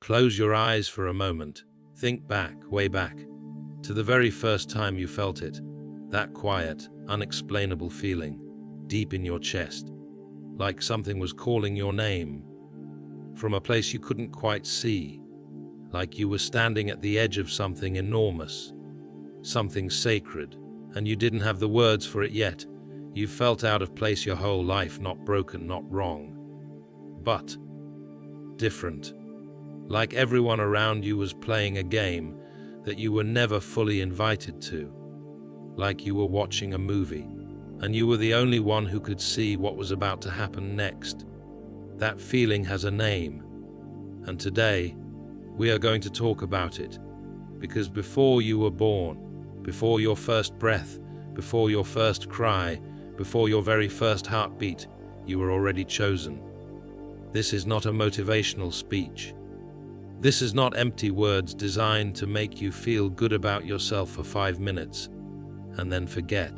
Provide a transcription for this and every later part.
Close your eyes for a moment. Think back, way back, to the very first time you felt it. That quiet, unexplainable feeling, deep in your chest, like something was calling your name, from a place you couldn't quite see, like you were standing at the edge of something enormous, something sacred, and you didn't have the words for it yet. You felt out of place your whole life, not broken, not wrong, but different. Like everyone around you was playing a game that you were never fully invited to. Like you were watching a movie, and you were the only one who could see what was about to happen next. That feeling has a name, and today we are going to talk about it, because before you were born, before your first breath, before your first cry, before your very first heartbeat, you were already chosen. This is not a motivational speech. This is not empty words designed to make you feel good about yourself for 5 minutes and then forget.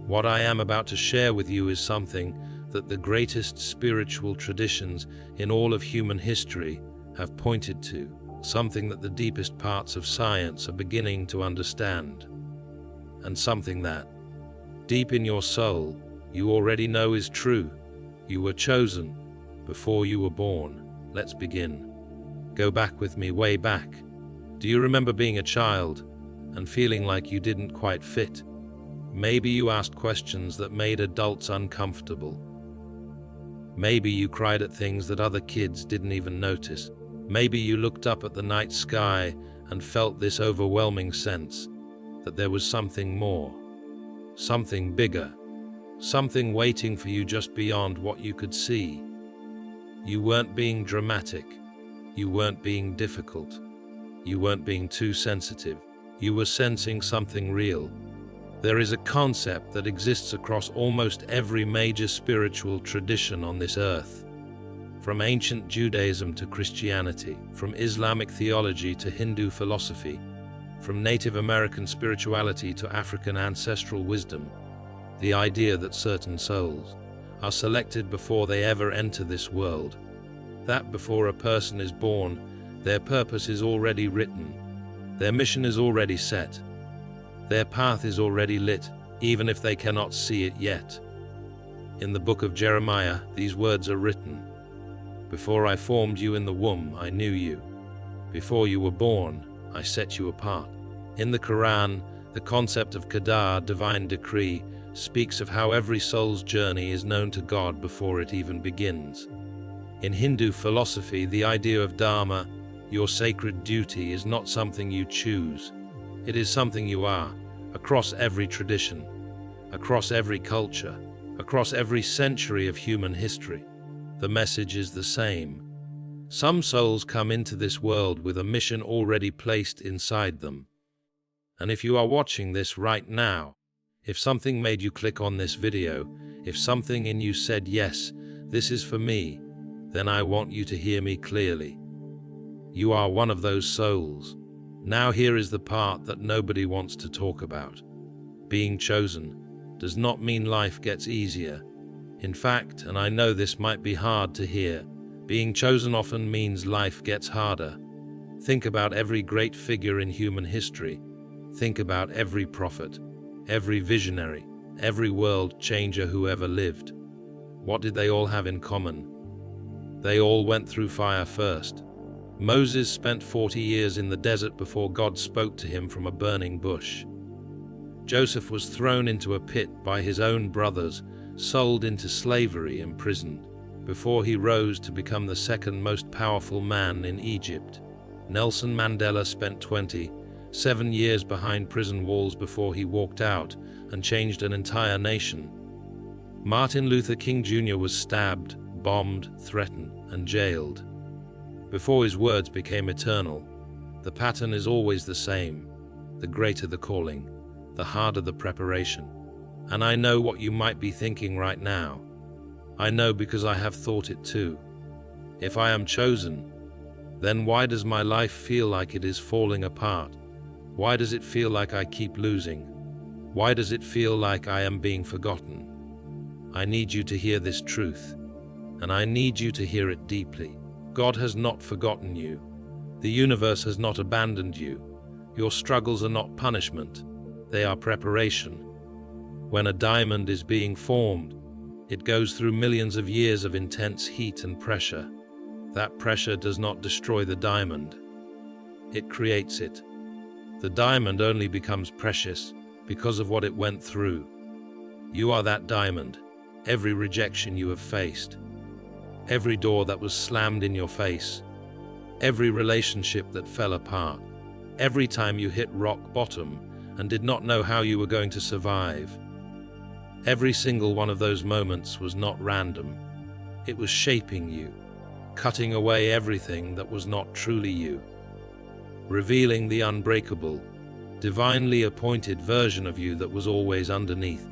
What I am about to share with you is something that the greatest spiritual traditions in all of human history have pointed to, something that the deepest parts of science are beginning to understand, and something that, deep in your soul, you already know is true. You were chosen before you were born. Let's begin. Go back with me, way back. Do you remember being a child and feeling like you didn't quite fit? Maybe you asked questions that made adults uncomfortable. Maybe you cried at things that other kids didn't even notice. Maybe you looked up at the night sky and felt this overwhelming sense that there was something more, something bigger, something waiting for you just beyond what you could see. You weren't being dramatic. You weren't being difficult. You weren't being too sensitive. You were sensing something real. There is a concept that exists across almost every major spiritual tradition on this earth. From ancient Judaism to Christianity, from Islamic theology to Hindu philosophy, from Native American spirituality to African ancestral wisdom, the idea that certain souls are selected before they ever enter this world, that before a person is born, their purpose is already written, their mission is already set, their path is already lit, even if they cannot see it yet. In the book of Jeremiah, these words are written: "Before I formed you in the womb, I knew you. Before you were born, I set you apart." In the Quran, the concept of qadar, divine decree, speaks of how every soul's journey is known to God before it even begins. In Hindu philosophy, the idea of dharma, your sacred duty, is not something you choose. It is something you are, across every tradition, across every culture, across every century of human history. The message is the same. Some souls come into this world with a mission already placed inside them. And if you are watching this right now, if something made you click on this video, if something in you said, "Yes, this is for me," then I want you to hear me clearly. You are one of those souls. Now here is the part that nobody wants to talk about. Being chosen does not mean life gets easier. In fact, and I know this might be hard to hear, being chosen often means life gets harder. Think about every great figure in human history. Think about every prophet, every visionary, every world changer who ever lived. What did they all have in common? They all went through fire first. Moses spent 40 years in the desert before God spoke to him from a burning bush. Joseph was thrown into a pit by his own brothers, sold into slavery, imprisoned, before he rose to become the second most powerful man in Egypt. Nelson Mandela spent 27 years behind prison walls before he walked out and changed an entire nation. Martin Luther King Jr. was stabbed, bombed, threatened, and jailed before his words became eternal. The pattern is always the same. The greater the calling, the harder the preparation. And I know what you might be thinking right now. I know because I have thought it too. If I am chosen, then why does my life feel like it is falling apart? Why does it feel like I keep losing? Why does it feel like I am being forgotten? I need you to hear this truth, and I need you to hear it deeply. God has not forgotten you. The universe has not abandoned you. Your struggles are not punishment. They are preparation. When a diamond is being formed, it goes through millions of years of intense heat and pressure. That pressure does not destroy the diamond. It creates it. The diamond only becomes precious because of what it went through. You are that diamond. Every rejection you have faced, every door that was slammed in your face, every relationship that fell apart, every time you hit rock bottom and did not know how you were going to survive. Every single one of those moments was not random. It was shaping you, cutting away everything that was not truly you, revealing the unbreakable, divinely appointed version of you that was always underneath.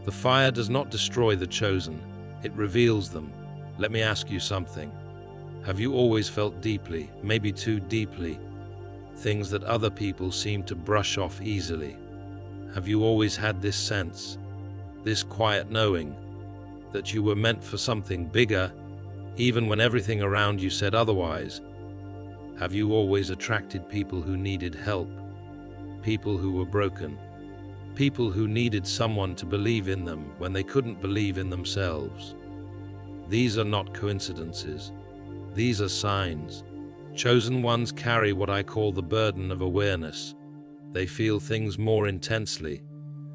The fire does not destroy the chosen, it reveals them. Let me ask you something. Have you always felt deeply, maybe too deeply, things that other people seem to brush off easily? Have you always had this sense, this quiet knowing, that you were meant for something bigger, even when everything around you said otherwise? Have you always attracted people who needed help, people who were broken, people who needed someone to believe in them when they couldn't believe in themselves? These are not coincidences. These are signs. Chosen ones carry what I call the burden of awareness. They feel things more intensely.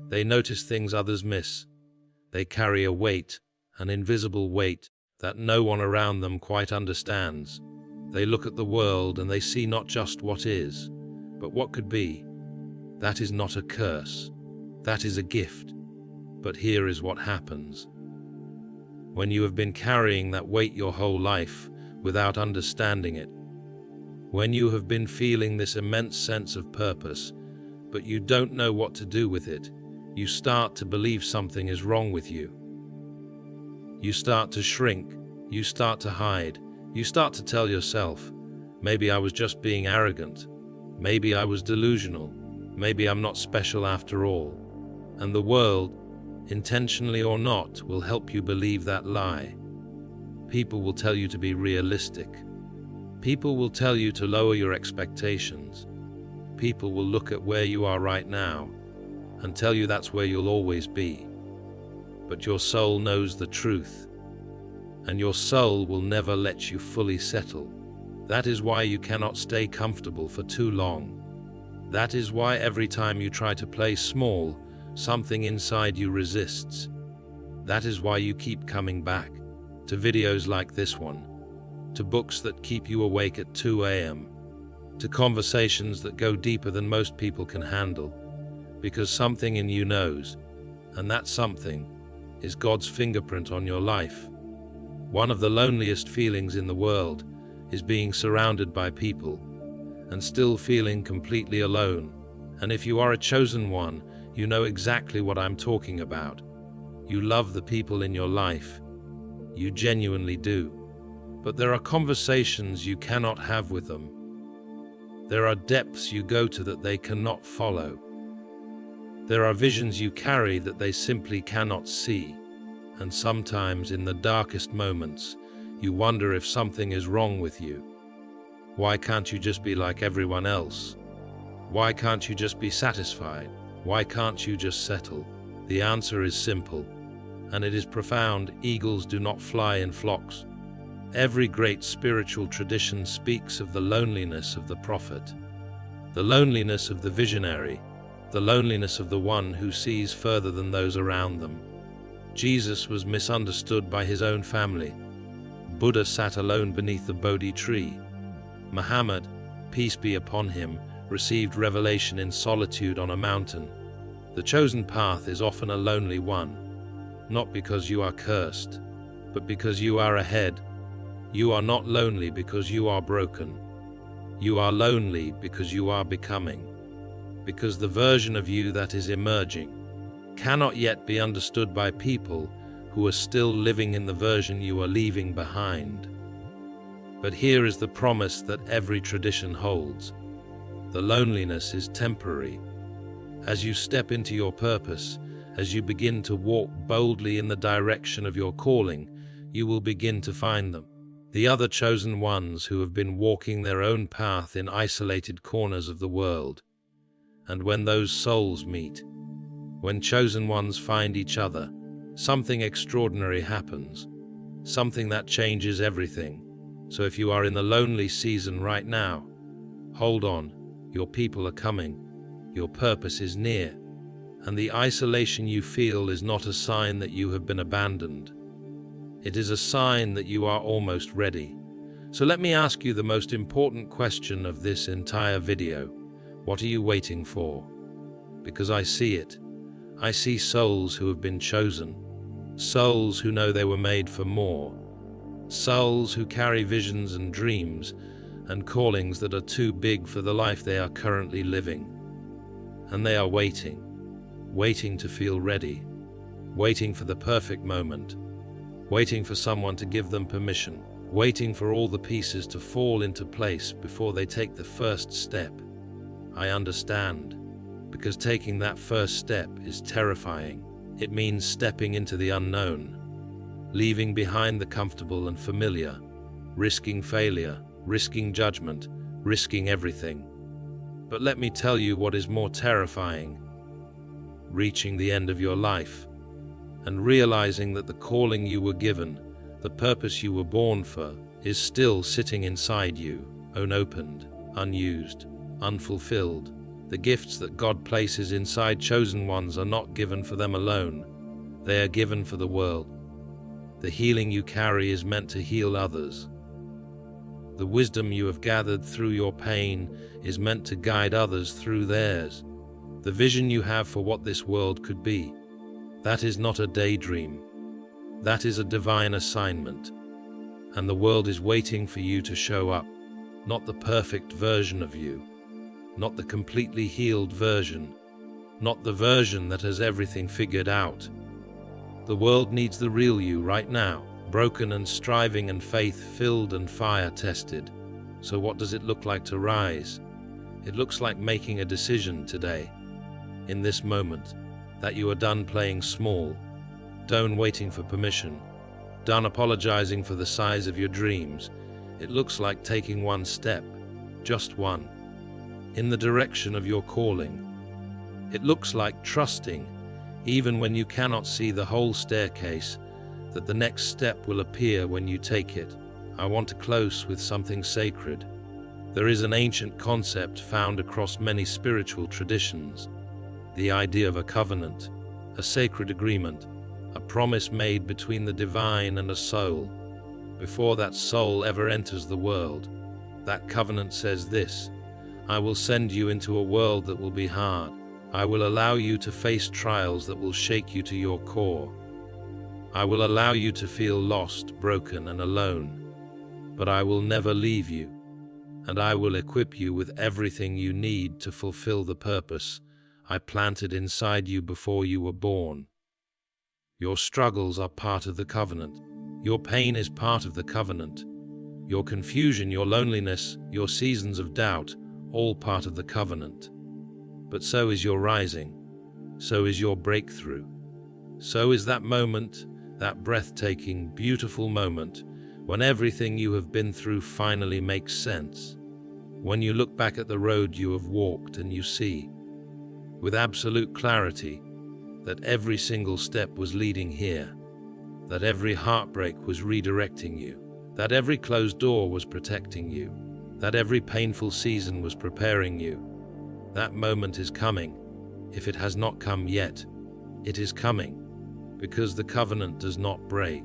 They notice things others miss. They carry a weight, an invisible weight, that no one around them quite understands. They look at the world and they see not just what is, but what could be. That is not a curse. That is a gift. But here is what happens. When you have been carrying that weight your whole life without understanding it, when you have been feeling this immense sense of purpose, but you don't know what to do with it, you start to believe something is wrong with you. You start to shrink, you start to hide, you start to tell yourself, maybe I was just being arrogant, maybe I was delusional, maybe I'm not special after all. And the world, intentionally or not, will help you believe that lie. People will tell you to be realistic. People will tell you to lower your expectations. People will look at where you are right now and tell you that's where you'll always be. But your soul knows the truth, and your soul will never let you fully settle. That is why you cannot stay comfortable for too long. That is why every time you try to play small, something inside you resists. That is why you keep coming back to videos like this one, to books that keep you awake at 2 a.m., to conversations that go deeper than most people can handle, because something in you knows, and that something is God's fingerprint on your life. One of the loneliest feelings in the world is being surrounded by people and still feeling completely alone. And if you are a chosen one, you know exactly what I'm talking about. You love the people in your life. You genuinely do. But there are conversations you cannot have with them. There are depths you go to that they cannot follow. There are visions you carry that they simply cannot see. And sometimes in the darkest moments, you wonder if something is wrong with you. Why can't you just be like everyone else? Why can't you just be satisfied? Why can't you just settle? The answer is simple, and it is profound. Eagles do not fly in flocks. Every great spiritual tradition speaks of the loneliness of the prophet, the loneliness of the visionary, the loneliness of the one who sees further than those around them. Jesus was misunderstood by his own family. Buddha sat alone beneath the Bodhi tree. Muhammad, peace be upon him, received revelation in solitude on a mountain. The chosen path is often a lonely one, not because you are cursed, but because you are ahead. You are not lonely because you are broken. You are lonely because you are becoming, because the version of you that is emerging cannot yet be understood by people who are still living in the version you are leaving behind. But here is the promise that every tradition holds. The loneliness is temporary. As you step into your purpose, as you begin to walk boldly in the direction of your calling, you will begin to find them. The other chosen ones who have been walking their own path in isolated corners of the world. And when those souls meet, when chosen ones find each other, something extraordinary happens, something that changes everything. So if you are in the lonely season right now, hold on, your people are coming, your purpose is near, and the isolation you feel is not a sign that you have been abandoned. It is a sign that you are almost ready. So let me ask you the most important question of this entire video. What are you waiting for? Because I see it. I see souls who have been chosen. Souls who know they were made for more. Souls who carry visions and dreams and callings that are too big for the life they are currently living. And they are waiting to feel ready, waiting for the perfect moment, waiting for someone to give them permission, waiting for all the pieces to fall into place before they take the first step. I understand, because taking that first step is terrifying. It means stepping into the unknown, leaving behind the comfortable and familiar, risking failure, risking judgment, risking everything. But let me tell you what is more terrifying: reaching the end of your life and realizing that the calling you were given, the purpose you were born for, is still sitting inside you, unopened, unused, unfulfilled. The gifts that God places inside chosen ones are not given for them alone. They are given for the world. The healing you carry is meant to heal others. The wisdom you have gathered through your pain is meant to guide others through theirs. The vision you have for what this world could be, that is not a daydream. That is a divine assignment. And the world is waiting for you to show up, not the perfect version of you, not the completely healed version, not the version that has everything figured out. The world needs the real you right now, broken and striving and faith-filled and fire-tested. So what does it look like to rise? It looks like making a decision today, in this moment, that you are done playing small, done waiting for permission, done apologizing for the size of your dreams. It looks like taking one step, just one, in the direction of your calling. It looks like trusting, even when you cannot see the whole staircase, that the next step will appear when you take it. I want to close with something sacred. There is an ancient concept found across many spiritual traditions, the idea of a covenant, a sacred agreement, a promise made between the divine and a soul. Before that soul ever enters the world, that covenant says this: I will send you into a world that will be hard. I will allow you to face trials that will shake you to your core. I will allow you to feel lost, broken, and alone. But I will never leave you, and I will equip you with everything you need to fulfill the purpose I planted inside you before you were born. Your struggles are part of the covenant. Your pain is part of the covenant. Your confusion, your loneliness, your seasons of doubt, all part of the covenant. But so is your rising. So is your breakthrough. So is that moment, that breathtaking, beautiful moment, when everything you have been through finally makes sense. When you look back at the road you have walked and you see, with absolute clarity, that every single step was leading here, that every heartbreak was redirecting you, that every closed door was protecting you, that every painful season was preparing you. That moment is coming. If it has not come yet, it is coming, because the covenant does not break.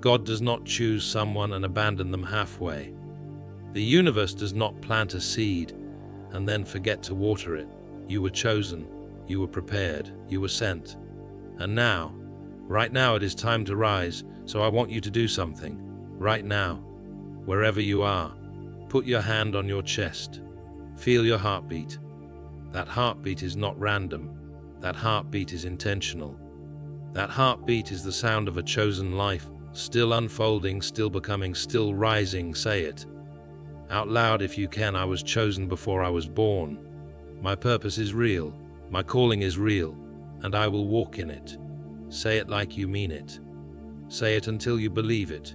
God does not choose someone and abandon them halfway. The universe does not plant a seed and then forget to water it. You were chosen, you were prepared, you were sent. And now, right now it is time to rise, so I want you to do something. Right now, wherever you are, put your hand on your chest. Feel your heartbeat. That heartbeat is not random. That heartbeat is intentional. That heartbeat is the sound of a chosen life, still unfolding, still becoming, still rising. Say it out loud if you can. I was chosen before I was born. My purpose is real. My calling is real, and I will walk in it. Say it like you mean it. Say it until you believe it,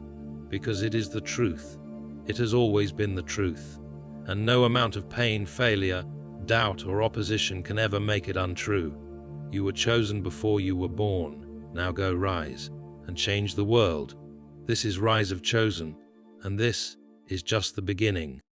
because it is the truth. It has always been the truth, and no amount of pain, failure, doubt, or opposition can ever make it untrue. You were chosen before you were born. Now go rise and change the world. This is Rise of Chosen, and this is just the beginning.